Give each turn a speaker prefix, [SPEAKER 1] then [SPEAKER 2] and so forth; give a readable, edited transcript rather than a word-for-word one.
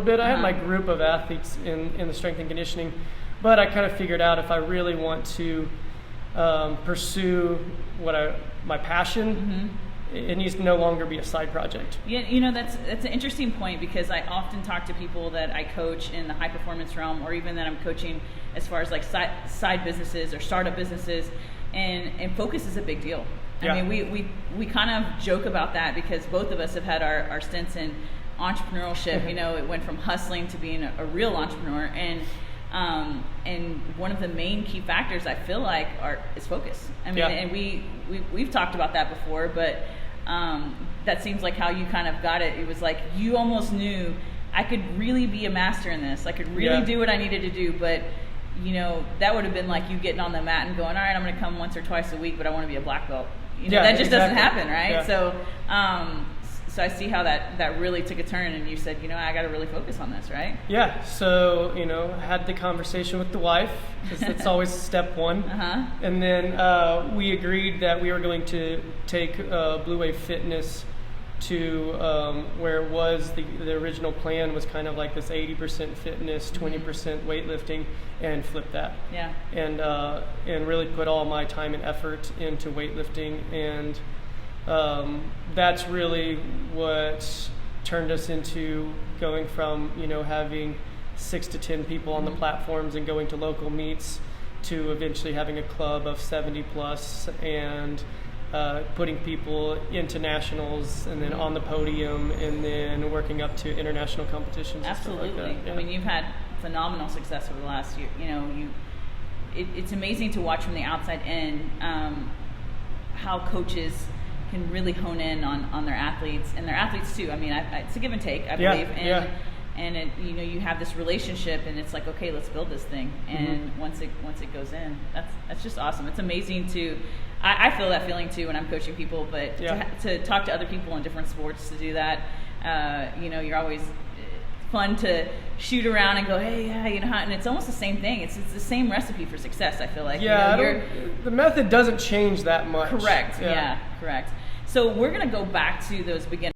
[SPEAKER 1] bit. I had my group of athletes in the strength and conditioning, but I kind of figured out if I really want to pursue my passion, it needs to no longer be a side project.
[SPEAKER 2] Yeah, that's an interesting point, because I often talk to people that I coach in the high performance realm, or even that I'm coaching as far as like side businesses or startup businesses, and focus is a big deal. I mean, we kind of joke about that, because both of us have had our stints in entrepreneurship. It went from hustling to being a real entrepreneur, and one of the main key factors I feel like is focus. I mean, and we've talked about that before, but that seems like how you kind of got it. It was like you almost knew I could really be a master in this. I could really do what I needed to do, but that would have been like you getting on the mat and going, all right, I'm going to come once or twice a week, but I want to be a black belt. That just doesn't happen, right? Yeah. So I see how that really took a turn, and you said, I got to really focus on this, right? Yeah.
[SPEAKER 1] So, had the conversation with the wife, because that's always step one. And then we agreed that we were going to take Blue Wave Fitness to where it was, the original plan was kind of like this 80% fitness, 20% weightlifting, and flip that.
[SPEAKER 2] Yeah.
[SPEAKER 1] And really put all my time and effort into weightlifting, and that's really what turned us into going from having 6 to 10 people on the platforms and going to local meets, to eventually having a club of 70 plus, and putting people into nationals, and then on the podium, and then working up to international competitions.
[SPEAKER 2] Absolutely.
[SPEAKER 1] And stuff like that. Yeah.
[SPEAKER 2] I mean, you've had phenomenal success over the last year. It's amazing to watch from the outside in how coaches can really hone in on their athletes, and their athletes too. I mean, it's a give and take, I believe. And it, you have this relationship, and it's like, okay, let's build this thing. And once it goes in, that's just awesome. It's amazing to. I feel that feeling too when I'm coaching people, but to talk to other people in different sports, to do that, you're always fun to shoot around and go, hey, and it's almost the same thing. It's the same recipe for success, I feel like.
[SPEAKER 1] Yeah, the method doesn't change that much.
[SPEAKER 2] Correct. Yeah, correct. So we're going to go back to those beginning